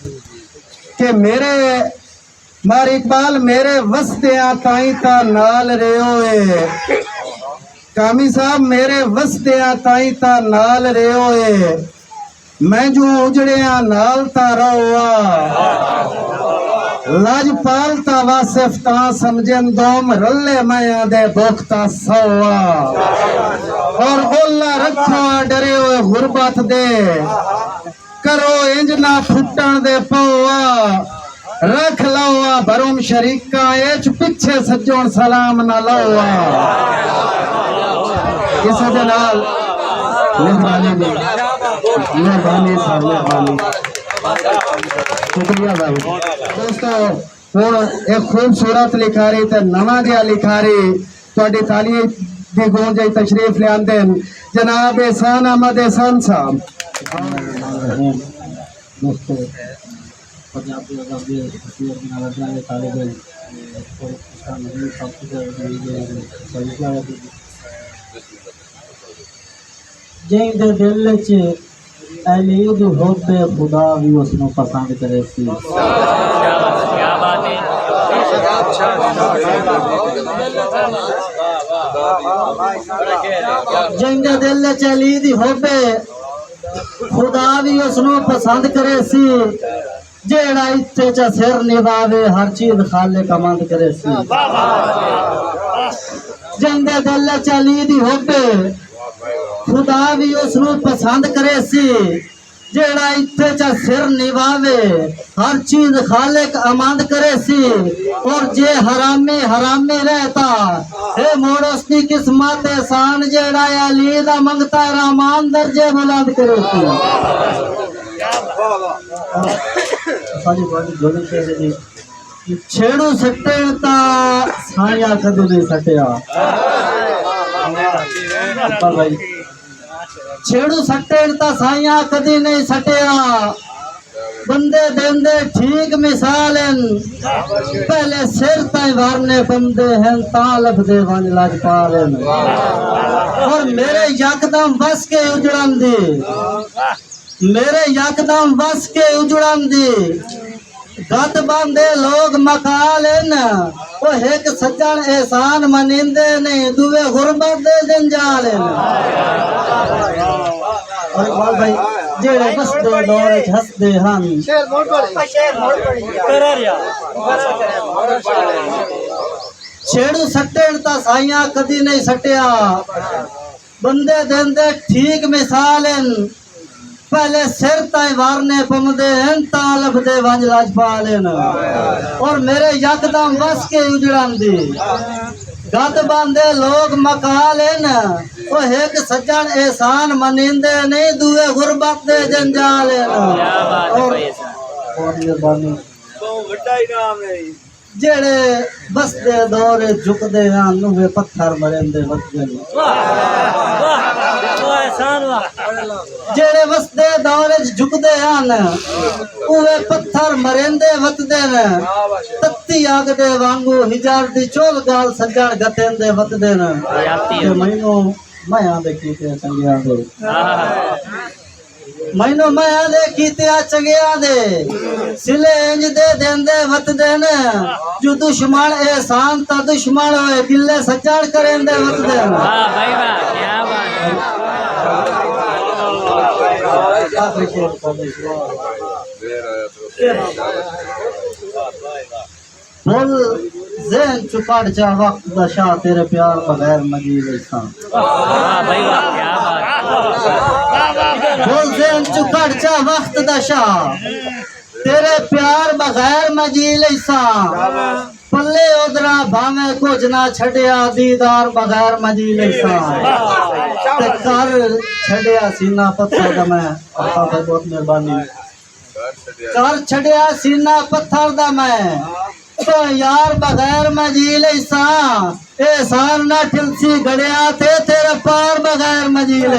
कि मेरे मार इकबाल मेरे वस्तिया ताई ता नाल रहे कामी साहब मेरे वस्तिया ताई ता नाल रहे मैं जो उजड़िया नाल ता रहा लाजपाल ता वासिफ ता समझन दोम रले माया दे बोखता सवा और ओला रखो डरे हुए गुरबत दे करो इंज ना फुटन दे पवा रख लवा भरूम शरीका एच पिछे सज्जों सलाम ना लवा इस दे नाल मेहरबानी जी मेहरबानी साहब मेहरबानी शुक्रिया भाई दोस्तों हुण एक खूबसूरत लिखारी ते नवा जिहा लिखारी तुहाडी ताली दी गूंज तशरीफ लियांदे जनाब एहसान अहमद एहसान साहब दोस्तों पंजाबी आजादी तस्वीर बना रहे तालिब और इसका नहीं सब कुछ जिंदे दिल च अलीद होते खुदा भी उसको पसंद करे सी जिंदे दिल च अलीद होते खुदा भी उसको पसंद करे सी जेड़ा इत्थे च सिर निभावे हर चीज खाले कमंद करे सी जिंदे दिल च अलीद होते खुदा भी उसको पसंद करे सी जेड़ा इत्थे च सिर निभावे हर चीज खालिक अमंद करे सी और जे हरामी हरामी रहता हे मोड़ उसकी किस्मत एहसान जेड़ा अली दा मंगता रहमान दर्जे बुलंद करे सी सारी बात जोड़ी कह दी छेड़ू सट्टे ता साया कदू नहीं सटिया भाई छेड़ू सट्टे ता साइया कदी नहीं सटिया बंदे देंदे ठीक मिसाल पहले सिर ताई वारने बंदे हैं ता लभदे वंज लाजपाल और मेरे यकदम बस के उजड़न दी मेरे यकदम बस के उजड़न दी गत बांधे लोग मकाल वो एक सज्जन एहसान मनिंदे ने दुए गुरबत दे जंजाल और भाई जेड़े बसदे दौर च हसदे हन छेड़ू सट्टे ता साइया कदी नहीं सटिया बंदे देंदे ठीक मिसाल पहले सिर ताई वारने पमदे हैं तालब दे वंज लाजपाल और मेरे यकदम बस के उजड़न दी गत बांधे लोग मकाल वो एक सज्जन एहसान मनिंदे नहीं दुए गुरबत दे जंजाल जेड़े बसदे दौरे झुकदे हैं पत्थर मरेंदे वक्ते जेड़े वसदे दौरे झुकदे हैं उवे पत्थर मरेंदे वतदे ने तत्ती आग दे वांगू हिजार दी चोल गाल सज्जन गतेंदे वतदे ने महीनों माया दे कीते चंगिया दे महीनों माया दे कीते चंगिया दे सिले इंज दे देंदे वतदे ने जो दुश्मन एहसान ता दुश्मन होए गिले सज्जन करेंदे वतदे ने वाह भाई वाह क्या बोल ज़हन चुकाड़ जा वक्त दशा तेरे प्यार बगैर मजील इंसान बोल ज़हन चुकाड़ जा वक्त दशा तेरे प्यार बगैर मजील इंसान पल्ले उधरा भावे कुछ ना छड़िया दीदार बगैर मजील इंसान कर छड़िया सीना पत्थर दा मैं बहुत मेहरबानी कर छड़िया सीना पत्थर दा मैं तो यार बगैर मजील एहसान ना ठिलसी गड़िया थे तेरे पार बगैर मजील